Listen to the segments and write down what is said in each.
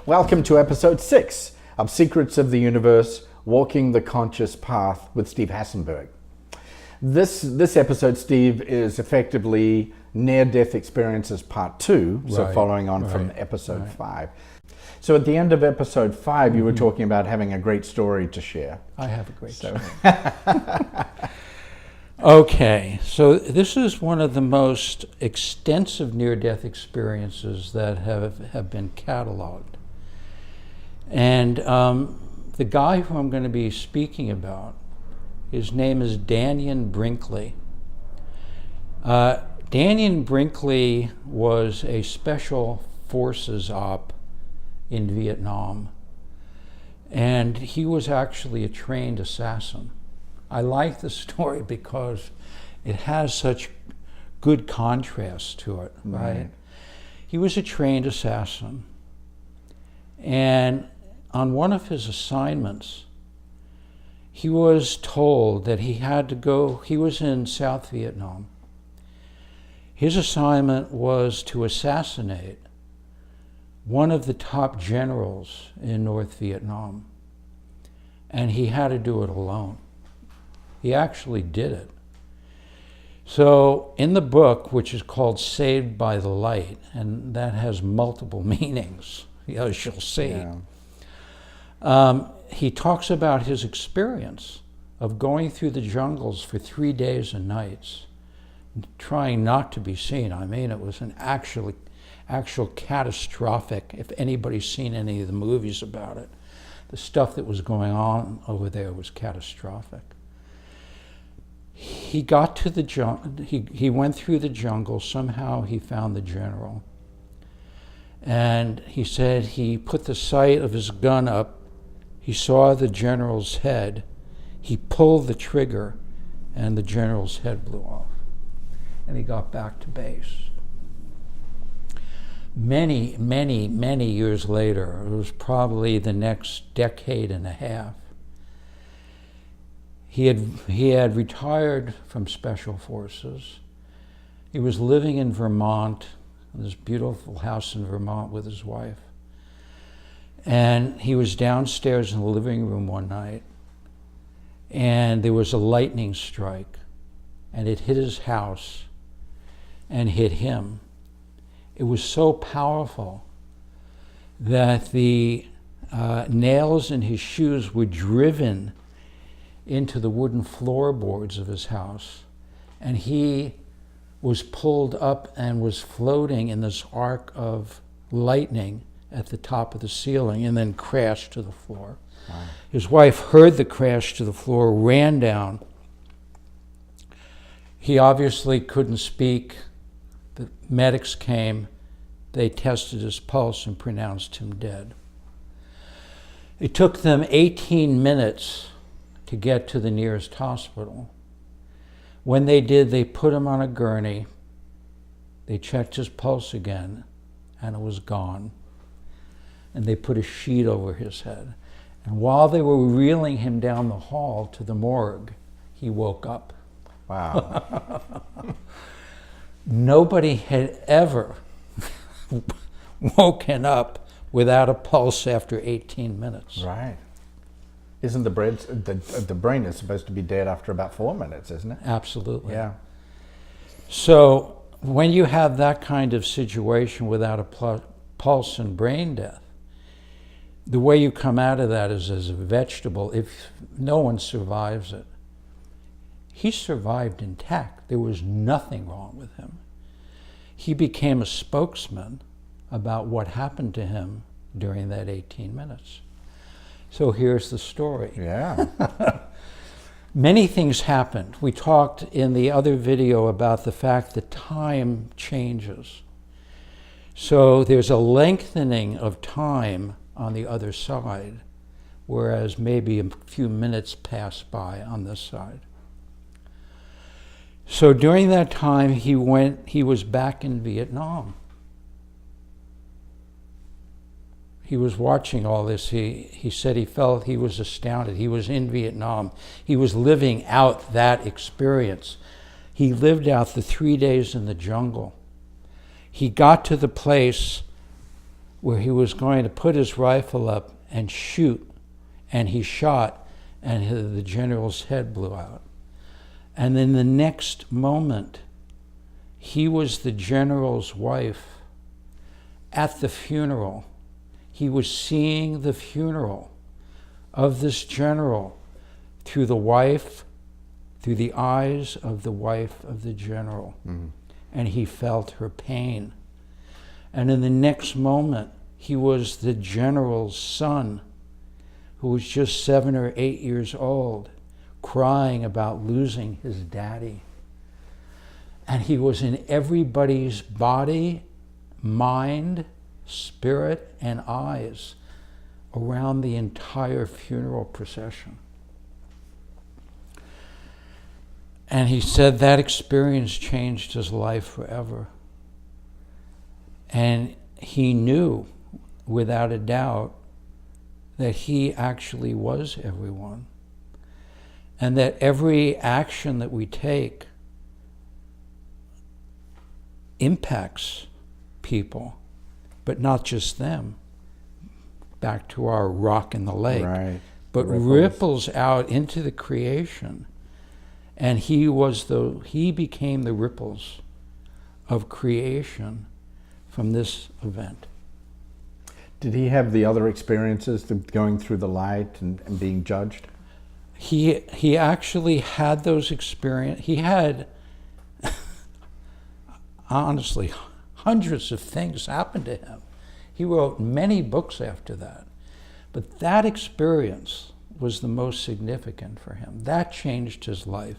Welcome to episode 6 of Secrets of the Universe, Walking the Conscious Path with Steve Hasenberg. This episode, Steve, is effectively near-death experiences part 2, so following on from episode 5. So at the end of episode 5, you were talking about having a great story to share. I have a great story. Okay, so this is one of the most extensive near-death experiences that have been cataloged. And the guy who I'm going to be speaking about, his name is Dannion Brinkley. Dannion Brinkley was a special forces op in Vietnam, and he was actually a trained assassin. I like the story because it has such good contrast to it, right? He was a trained assassin, and on one of his assignments, he was told that he had to go, he was in South Vietnam. His assignment was to assassinate one of the top generals in North Vietnam, and he had to do it alone. He actually did it. So in the book, which is called Saved by the Light, and that has multiple meanings, as you'll see, he talks about his experience of going through the jungles for 3 days and nights, trying not to be seen. I mean, it was an actual catastrophic, if anybody's seen any of the movies about it, the stuff that was going on over there was catastrophic. He got to the jungle, he went through the jungle, somehow he found the general. And he said he put the sight of his gun up, he saw the general's head, he pulled the trigger, and the general's head blew off. And he got back to base. Many, many, many years later, it was probably the next decade and a half, he had retired from Special Forces. He was living in Vermont, in this beautiful house in Vermont with his wife. And he was downstairs in the living room one night, and there was a lightning strike, and it hit his house and hit him. It was so powerful that the nails in his shoes were driven into the wooden floorboards of his house, and he was pulled up and was floating in this arc of lightning at the top of the ceiling and then crashed to the floor. Wow. His wife heard the crash to the floor, ran down. He obviously couldn't speak. The medics came, they tested his pulse and pronounced him dead. It took them 18 minutes to get to the nearest hospital. When they did, they put him on a gurney, they checked his pulse again, and it was gone. And they put a sheet over his head. And while they were reeling him down the hall to the morgue, he woke up. Wow. Nobody had ever woken up without a pulse after 18 minutes. Right. Isn't the brain is supposed to be dead after about 4 minutes, isn't it? Absolutely. Yeah. So when you have that kind of situation without a pulse and brain death, the way you come out of that is as a vegetable. If no one survives it, he survived intact. There was nothing wrong with him. He became a spokesman about what happened to him during that 18 minutes. So here's the story. Yeah. Many things happened. We talked in the other video about the fact that time changes. So there's a lengthening of time on the other side, whereas maybe a few minutes pass by on this side. So during that time, he was back in Vietnam. He was watching all this. He said he was astounded. He was in Vietnam. He was living out that experience. He lived out the 3 days in the jungle. He got to the place where he was going to put his rifle up and shoot, and he shot, and the general's head blew out. And then the next moment, he was the general's wife at the funeral. He was seeing the funeral of this general through the eyes of the wife of the general. Mm-hmm. And he felt her pain. And in the next moment, he was the general's son, who was just 7 or 8 years old, crying about losing his daddy. And he was in everybody's body, mind, spirit, and eyes around the entire funeral procession. And he said that experience changed his life forever. And he knew, without a doubt, that he actually was everyone. And that every action that we take impacts people, but not just them. Back to our rock in the lake. Right. But ripples out into the creation. And he became the ripples of creation from this event. Did he have the other experiences, going through the light and being judged? He actually had those experiences. He had, honestly, hundreds of things happen to him. He wrote many books after that. But that experience was the most significant for him. That changed his life.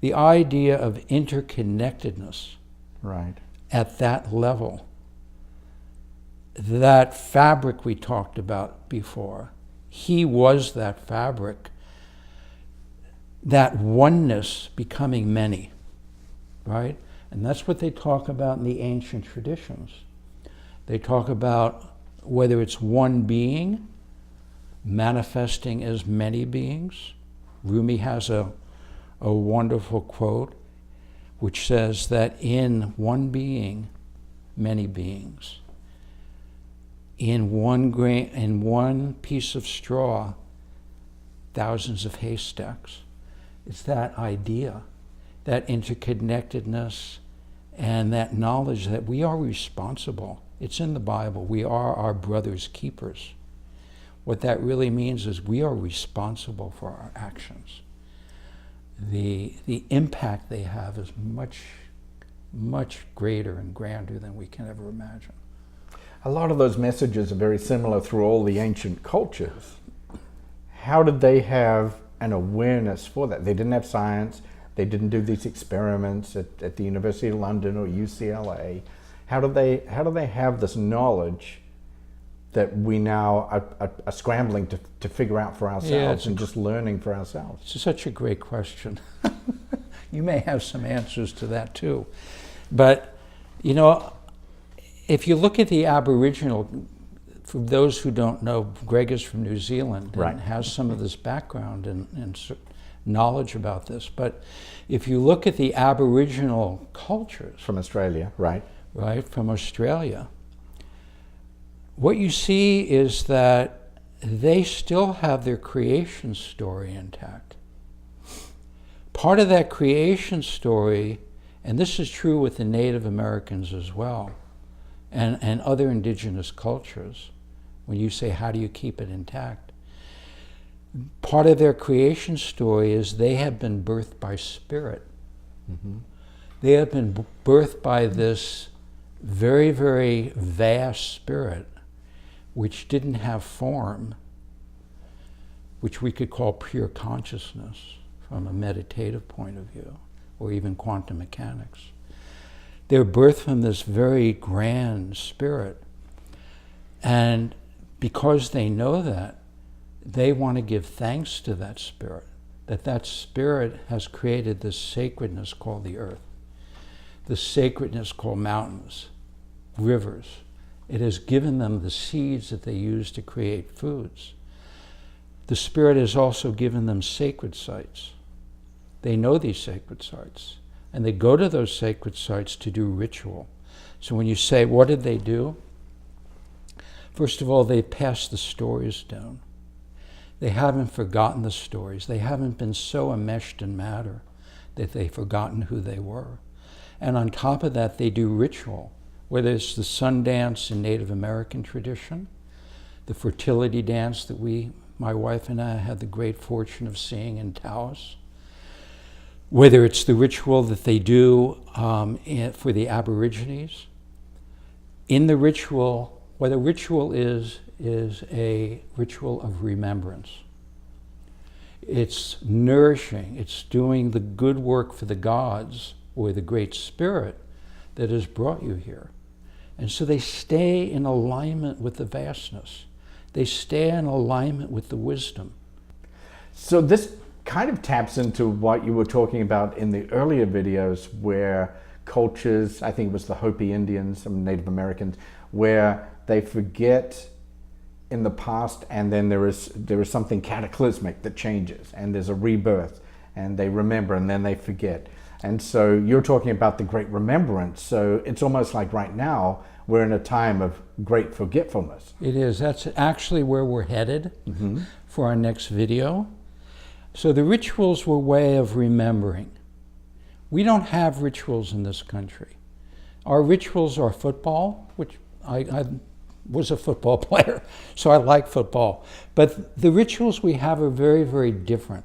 The idea of interconnectedness, right, at that level, that fabric we talked about before, he was that fabric, that oneness becoming many, right? And that's what they talk about in the ancient traditions. They talk about whether it's one being manifesting as many beings. Rumi has a wonderful quote which says that in one being, many beings. In one piece of straw, thousands of haystacks. It's that idea, that interconnectedness, and that knowledge that we are responsible. It's in the Bible. We are our brother's keepers. What that really means is we are responsible for our actions. The impact they have is much, much greater and grander than we can ever imagine. A lot of those messages are very similar through all the ancient cultures. How did they have an awareness for that? They didn't have science. They didn't do these experiments at the University of London or UCLA. How do they have this knowledge that we now are scrambling to figure out for ourselves and just learning for ourselves? It's such a great question. You may have some answers to that too. But, you know, if you look at the Aboriginal, for those who don't know, Greg is from New Zealand and has some of this background and knowledge about this. But if you look at the Aboriginal cultures... From Australia, right, from Australia, what you see is that they still have their creation story intact. Part of that creation story, and this is true with the Native Americans as well, and other indigenous cultures, when you say, how do you keep it intact? Part of their creation story is they have been birthed by spirit. Mm-hmm. They have been birthed by this very, very vast spirit, which didn't have form, which we could call pure consciousness from a meditative point of view, or even quantum mechanics. They're birthed from this very grand spirit. And because they know that, they want to give thanks to that spirit, that spirit has created this sacredness called the earth, the sacredness called mountains, rivers. It has given them the seeds that they use to create foods. The spirit has also given them sacred sites. They know these sacred sites, and they go to those sacred sites to do ritual. So when you say, what did they do? First of all, they passed the stories down. They haven't forgotten the stories. They haven't been so enmeshed in matter that they've forgotten who they were. And on top of that, they do ritual, whether it's the sun dance in Native American tradition, the fertility dance that my wife and I had the great fortune of seeing in Taos, whether it's the ritual that they do for the Aborigines. In the ritual, what a ritual is a ritual of remembrance. It's nourishing, it's doing the good work for the gods or the Great Spirit that has brought you here. And so they stay in alignment with the vastness. They stay in alignment with the wisdom. So this kind of taps into what you were talking about in the earlier videos, where cultures, I think it was the Hopi Indians, some Native Americans, where they forget in the past, and then there is something cataclysmic that changes, and there's a rebirth, and they remember, and then they forget. And so you're talking about the great remembrance. So it's almost like right now we're in a time of great forgetfulness. It is. That's actually where we're headed for our next video. So the rituals were a way of remembering. We don't have rituals in this country. Our rituals are football, which I was a football player, so I like football. But the rituals we have are very, very different.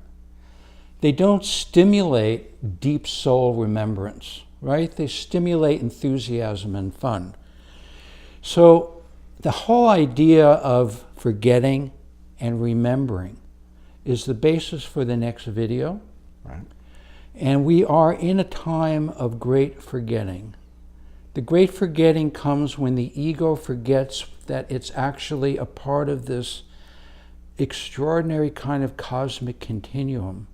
They don't stimulate deep soul remembrance, right? They stimulate enthusiasm and fun. So the whole idea of forgetting and remembering is the basis for the next video. Right. And we are in a time of great forgetting. The great forgetting comes when the ego forgets that it's actually a part of this extraordinary kind of cosmic continuum.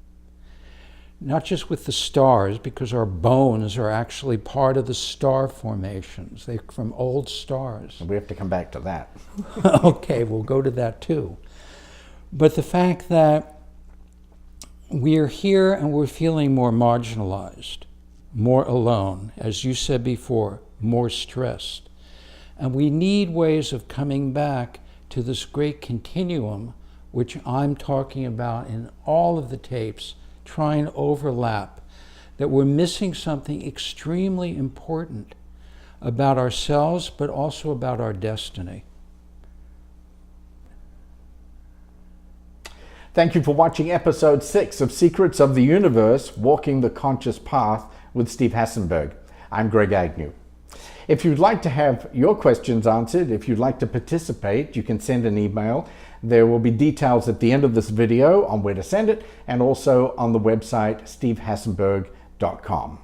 Not just with the stars, because our bones are actually part of the star formations. They're from old stars. We have to come back to that. Okay, we'll go to that too. But the fact that we're here and we're feeling more marginalized, more alone, as you said before, more stressed. And we need ways of coming back to this great continuum, which I'm talking about in all of the tapes, trying to overlap, that we're missing something extremely important about ourselves, but also about our destiny. Thank you for watching episode 6 of Secrets of the Universe, Walking the Conscious Path with Steve Hasenberg. I'm Greg Agnew. If you'd like to have your questions answered, if you'd like to participate, you can send an email. There will be details at the end of this video on where to send it, and also on the website stevehasenberg.com.